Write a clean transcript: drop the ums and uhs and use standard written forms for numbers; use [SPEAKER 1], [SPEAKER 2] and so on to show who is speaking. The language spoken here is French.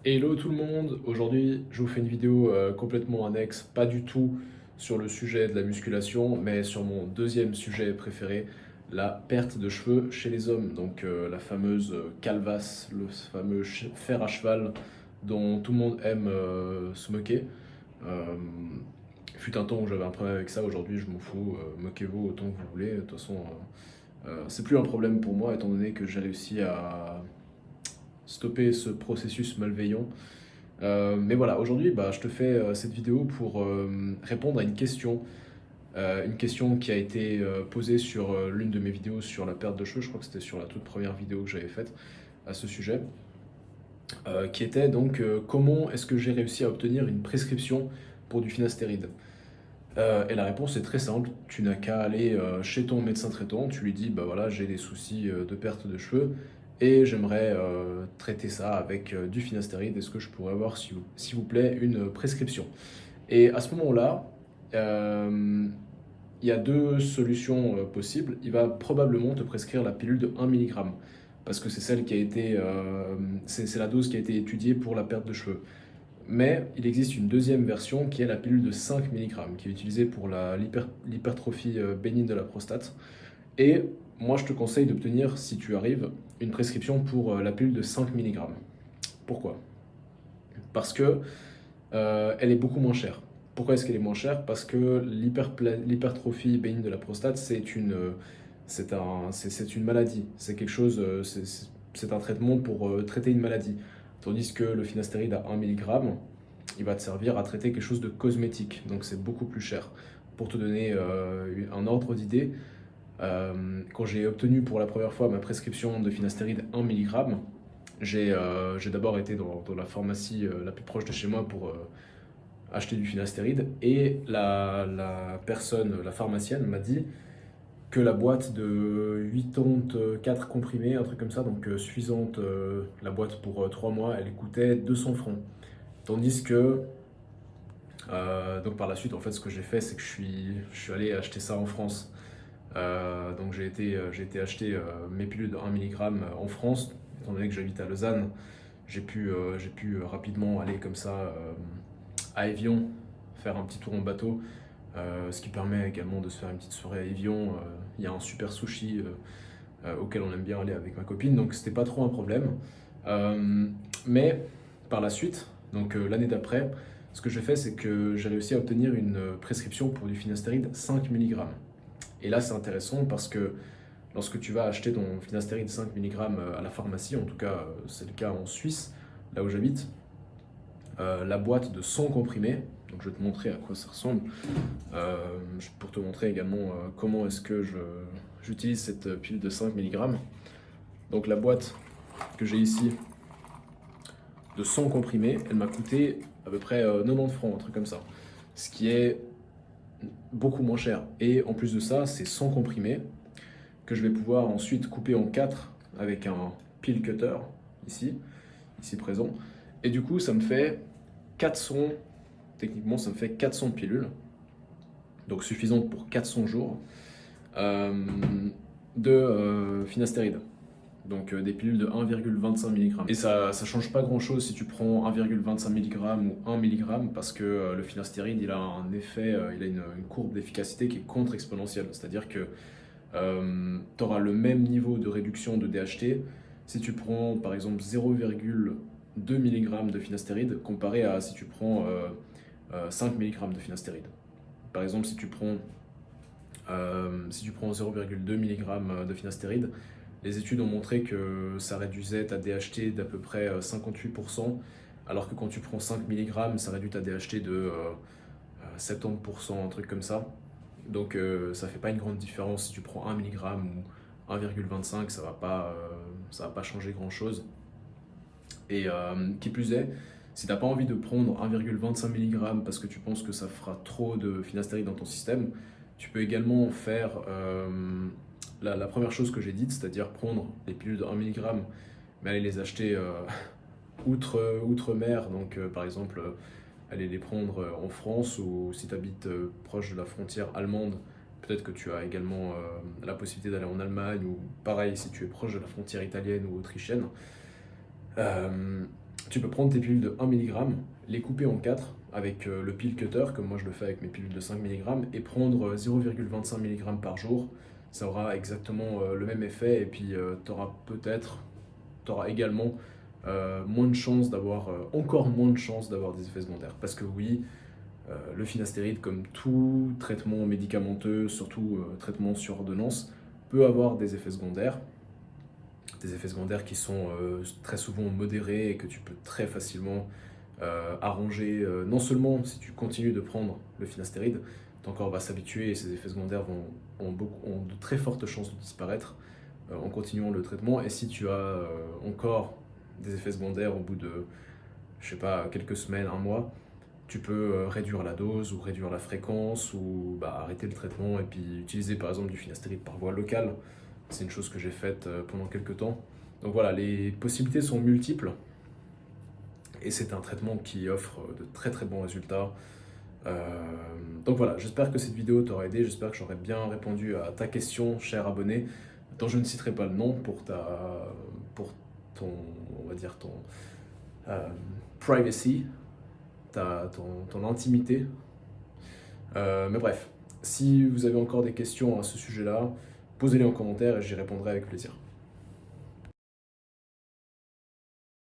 [SPEAKER 1] Hello tout le monde, aujourd'hui je vous fais une vidéo complètement annexe, pas du tout sur le sujet de la musculation, mais sur mon deuxième sujet préféré, la perte de cheveux chez les hommes. Donc la fameuse calvasse, le fameux fer à cheval dont tout le monde aime se moquer. Euh, Fut un temps où j'avais un problème avec ça, aujourd'hui je m'en fous, moquez-vous autant que vous voulez. De toute façon, c'est plus un problème pour moi étant donné que j'ai réussi à stopper ce processus malveillant. Mais voilà, aujourd'hui, je te fais cette vidéo pour répondre à une question qui a été posée sur l'une de mes vidéos sur la perte de cheveux. Je crois que c'était sur la toute première vidéo que j'avais faite à ce sujet, qui était donc comment est-ce que j'ai réussi à obtenir une prescription pour du finastéride. Et la réponse est très simple, tu n'as qu'à aller chez ton médecin traitant, tu lui dis bah voilà j'ai des soucis de perte de cheveux et j'aimerais traiter ça avec du finastéride, est-ce que je pourrais avoir s'il vous plaît une prescription? Et à ce moment-là, euh, il y a deux solutions possibles, il va probablement te prescrire la pilule de 1 mg parce que c'est celle qui a été, c'est la dose qui a été étudiée pour la perte de cheveux. Mais il existe une deuxième version qui est la pilule de 5 mg, qui est utilisée pour l'hypertrophie bénigne de la prostate. Et moi, je te conseille d'obtenir, si tu arrives, une prescription pour la pilule de 5 mg. Pourquoi? Parce que elle est beaucoup moins chère. Pourquoi est-ce qu'elle est moins chère? Parce que l'hypertrophie bénigne de la prostate, c'est une maladie. C'est quelque chose, c'est un traitement pour traiter une maladie. Tandis que le finastéride à 1 mg, il va te servir à traiter quelque chose de cosmétique. Donc c'est beaucoup plus cher. Pour te donner un ordre d'idée, quand j'ai obtenu pour la première fois ma prescription de finastéride 1 mg, j'ai d'abord été dans la pharmacie la plus proche de chez moi pour acheter du finastéride et la pharmacienne m'a dit que la boîte de 84 comprimés, un truc comme ça, donc suffisante, la boîte pour 3 mois, elle coûtait 200 francs. Tandis que, donc par la suite, en fait, ce que j'ai fait, c'est que je suis allé acheter ça en France. Donc j'ai été acheter mes pilules de 1 mg en France, étant donné que j'habite à Lausanne. J'ai pu rapidement aller comme ça à Évian, faire un petit tour en bateau, ce qui permet également de se faire une petite soirée à Évian. Il y a un super sushi auquel on aime bien aller avec ma copine, donc c'était pas trop un problème. Mais par la suite, donc l'année d'après, ce que j'ai fait, c'est que j'ai réussi à obtenir une prescription pour du finastéride 5 mg. Et là, c'est intéressant parce que lorsque tu vas acheter ton finastéride 5 mg à la pharmacie, en tout cas c'est le cas en Suisse, là où j'habite, la boîte de 100 comprimés, donc je vais te montrer à quoi ça ressemble, pour te montrer également comment est-ce que j'utilise cette pile de 5 mg. Donc la boîte que j'ai ici de 100 comprimés, elle m'a coûté à peu près 90 francs, un truc comme ça, ce qui est beaucoup moins cher. Et en plus de ça, c'est 100 comprimés que je vais pouvoir ensuite couper en 4 avec un peel cutter ici présent. Et du coup, ça me fait 400, techniquement, ça me fait 400 pilules, donc suffisantes pour 400 jours euh, de finastéride. Donc des pilules de 1,25 mg. Et ça change pas grand chose si tu prends 1,25 mg ou 1 mg parce que le finastéride il a un effet, il a une courbe d'efficacité qui est contre-exponentielle. C'est-à-dire que tu auras le même niveau de réduction de DHT si tu prends par exemple 0,2 mg de finastéride comparé à si tu prends 5 mg de finastéride. Par exemple, si tu prends 0,2 mg de finastéride, les études ont montré que ça réduisait ta DHT d'à peu près 58%, alors que quand tu prends 5 mg, ça réduit ta DHT de 70%, un truc comme ça. Donc ça fait pas une grande différence si tu prends 1 mg ou 1,25, ça va pas changer grand chose. Et qui plus est, si t'as pas envie de prendre 1,25 mg parce que tu penses que ça fera trop de finastéride dans ton système, tu peux également faire la première chose que j'ai dite, c'est-à-dire prendre les pilules de 1 mg, mais aller les acheter outre-mer, donc par exemple aller les prendre en France ou si tu habites proche de la frontière allemande, peut-être que tu as également la possibilité d'aller en Allemagne ou pareil si tu es proche de la frontière italienne ou autrichienne. Euh, tu peux prendre tes pilules de 1 mg, les couper en 4 avec le pill cutter, comme moi je le fais avec mes pilules de 5 mg, et prendre 0,25 mg par jour. Ça aura exactement le même effet, et puis tu auras également moins de chances d'avoir, encore moins de chances d'avoir des effets secondaires. Parce que oui, le finastéride, comme tout traitement médicamenteux, surtout traitement sur ordonnance, peut avoir des effets secondaires. Des effets secondaires qui sont très souvent modérés et que tu peux très facilement arranger. Non seulement si tu continues de prendre le finastéride, ton corps va s'habituer et ces effets secondaires ont de très fortes chances de disparaître en continuant le traitement. Et si tu as encore des effets secondaires au bout de, je sais pas, quelques semaines, un mois, tu peux réduire la dose ou réduire la fréquence ou arrêter le traitement et puis utiliser par exemple du finastéride par voie locale. C'est une chose que j'ai faite pendant quelques temps. Donc voilà, les possibilités sont multiples et c'est un traitement qui offre de très très bons résultats. Donc voilà, j'espère que cette vidéo t'aura aidé, j'espère que j'aurai bien répondu à ta question, cher abonné, dont je ne citerai pas le nom pour ton, on va dire ton privacy, ton intimité. Mais bref, si vous avez encore des questions à ce sujet-là, posez-les en commentaire et j'y répondrai avec plaisir.